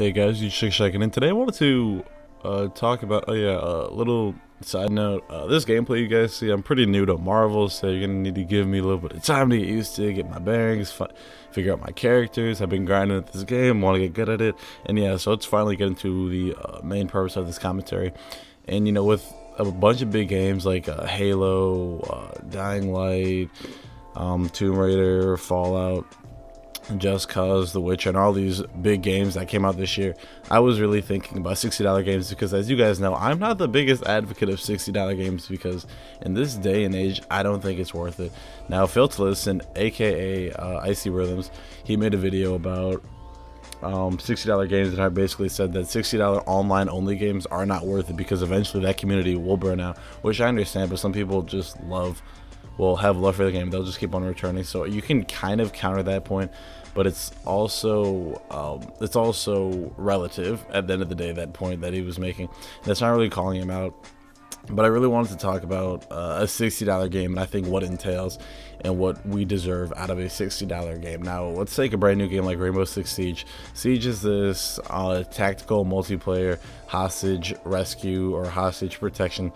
Hey guys, you Shake Shack, and today I wanted to talk about a little side note. This gameplay you guys see, I'm pretty new to Marvel, so you're gonna need to give me a little bit of time to get used to, get my bearings, figure out my characters. I've been grinding at this game, want to get good at it, and yeah, so let's finally get into the main purpose of this commentary. And with a bunch of big games like Halo, Dying Light, Tomb Raider, Fallout, Just Cause, The Witcher, and all these big games that came out this year, I was really thinking about $60 games because, as you guys know, I'm not the biggest advocate of $60 games because in this day and age, I don't think it's worth it. Now, Phil Tillerson, aka Icy Rhythms, he made a video about $60 games, and I basically said that $60 online only games are not worth it because eventually that community will burn out, which I understand, but some people just have love for the game. They'll just keep on returning, so you can kind of counter that point, but it's also relative at the end of the day, that point that he was making. That's not really calling him out, but I really wanted to talk about a $60 game, and I think what it entails and what we deserve out of a $60 game. Now, let's take a brand new game like Rainbow Six Siege. Siege is this tactical multiplayer hostage rescue or hostage protection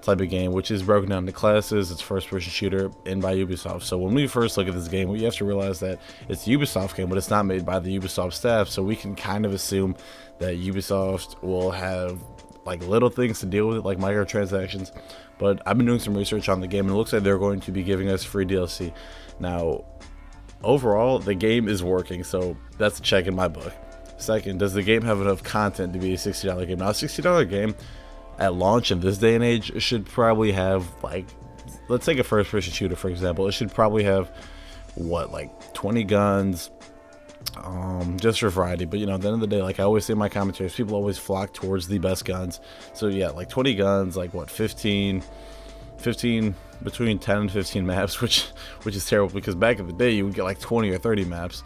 type of game, which is broken down into classes. It's first-person shooter and by Ubisoft. So when we first look at this game, we have to realize that it's a Ubisoft game, but it's not made by the Ubisoft staff. So we can kind of assume that Ubisoft will have like little things to deal with it, like microtransactions. But I've been doing some research on the game, and it looks like they're going to be giving us free DLC. Now, overall, the game is working, so that's a check in my book. Second, does the game have enough content to be a $60 game? Now, a $60 game at launch in this day and age should probably have, like, let's take a first-person shooter for example. It should probably have like 20 guns, just for variety. But at the end of the day, like I always say in my commentaries, people always flock towards the best guns. So yeah, like 20 guns, like 15 between 10 and 15 maps, which is terrible because back in the day you would get like 20 or 30 maps.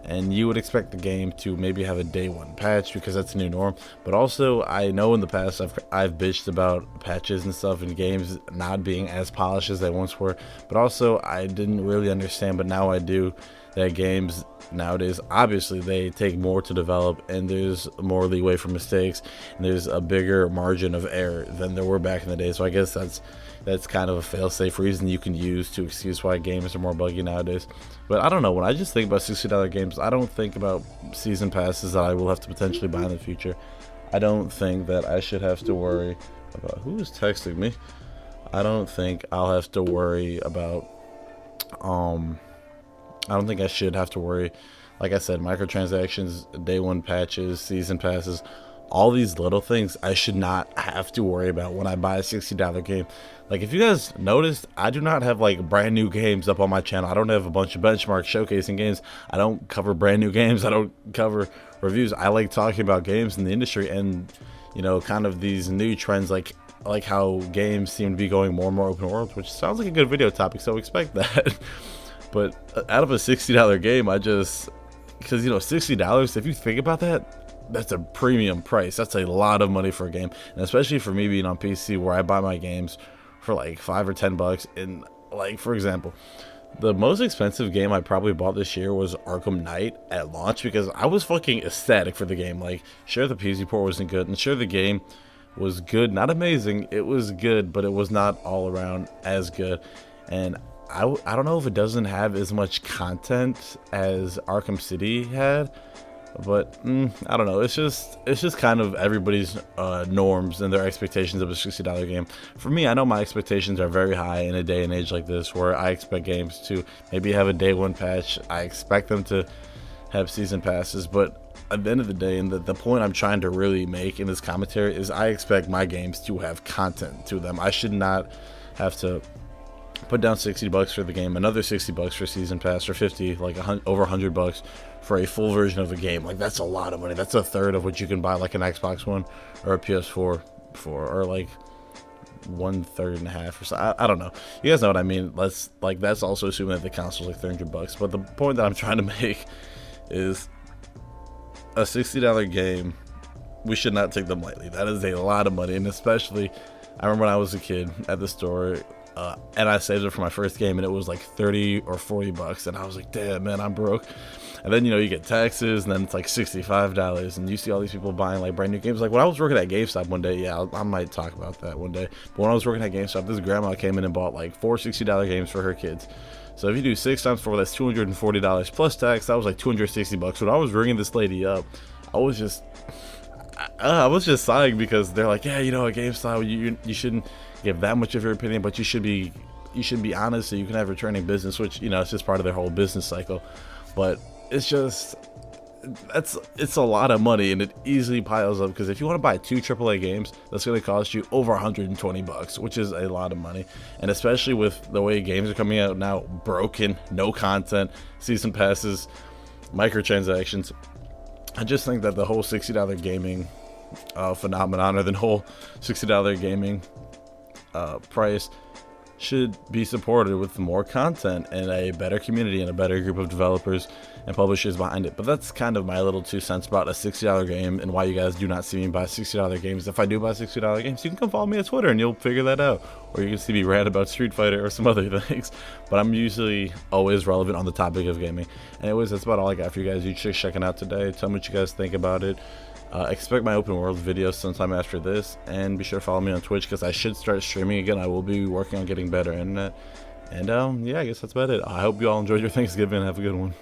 And you would expect the game to maybe have a day one patch because that's a new norm. But also, I know in the past I've bitched about patches and stuff in games not being as polished as they once were. But also, I didn't really understand, but now I do, that games nowadays, obviously, they take more to develop, and there's more leeway for mistakes, and there's a bigger margin of error than there were back in the day. So I guess that's kind of a fail-safe reason you can use to excuse why games are more buggy nowadays. But I don't know, when I just think about $60 games, I don't think about season passes that I will have to potentially buy in the future. I don't think that I should have to worry about who is texting me. I don't think I'll have to worry about I don't think I should have to worry, like I said, microtransactions, day one patches, season passes, all these little things I should not have to worry about when I buy a $60 game. Like, if you guys noticed, I do not have like brand new games up on my channel. I don't have a bunch of benchmarks showcasing games. I don't cover brand new games. I don't cover reviews. I like talking about games in the industry and kind of these new trends, like how games seem to be going more and more open world, which sounds like a good video topic, so expect that. But out of a $60 game, because $60, if you think about that, that's a premium price. That's a lot of money for a game, and especially for me being on PC where I buy my games for like $5 or $10. And like, for example, the most expensive game I probably bought this year was Arkham Knight at launch because I was fucking ecstatic for the game. Like, sure, the PC port wasn't good, and sure, the game was good, not amazing. It was good, but it was not all around as good. And I don't know if it doesn't have as much content as Arkham City had, but I don't know. It's just kind of everybody's norms and their expectations of a $60 game. For me, I know my expectations are very high in a day and age like this, where I expect games to maybe have a day one patch. I expect them to have season passes, but at the end of the day, and the point I'm trying to really make in this commentary is, I expect my games to have content to them. I should not have to put down $60 for the game, another $60 for season pass, or 50, like over $100 for a full version of a game. Like, that's a lot of money. That's a third of what you can buy like an Xbox One or a PS4 for, or like 1/3 and a half or so. I don't know. You guys know what I mean. That's also assuming that the console's like $300. But the point that I'm trying to make is, a $60 game, we should not take them lightly. That is a lot of money, and especially, I remember when I was a kid at the store, and I saved it for my first game, and it was like $30 or $40, and I was like, damn, man, I'm broke. And then, you get taxes, and then it's like $65, and you see all these people buying like brand new games. Like when I was working at GameStop one day, yeah, I might talk about that one day. But when I was working at GameStop, this grandma came in and bought like 4 $60 games for her kids. So if you do 6 times 4, that's $240 plus tax. That was like $260. When I was ringing this lady up, I was just sighing, because they're like, yeah, at GameStop, you shouldn't give that much of your opinion, but you should be honest so you can have returning business, which it's just part of their whole business cycle. But it's a lot of money, and it easily piles up, because if you want to buy 2 AAA games, that's going to cost you over $120, which is a lot of money. And especially with the way games are coming out now, broken, no content, season passes, microtransactions, I just think that the whole $60 gaming phenomenon, or the whole $60 gaming price, should be supported with more content and a better community and a better group of developers and publishers behind it. But that's kind of my little 2 cents about a $60 game, and why you guys do not see me buy $60 games. If I do buy $60 games, you can come follow me on Twitter and you'll figure that out. Or you can see me rant about Street Fighter or some other things. But I'm usually always relevant on the topic of gaming. Anyways, that's about all I got for you guys. You should check it out today. Tell me what you guys think about it. Expect my open world videos sometime after this, and be sure to follow me on Twitch, because I should start streaming again. I will be working on getting better internet, and yeah, I guess that's about it. I hope you all enjoyed your Thanksgiving. Have a good one.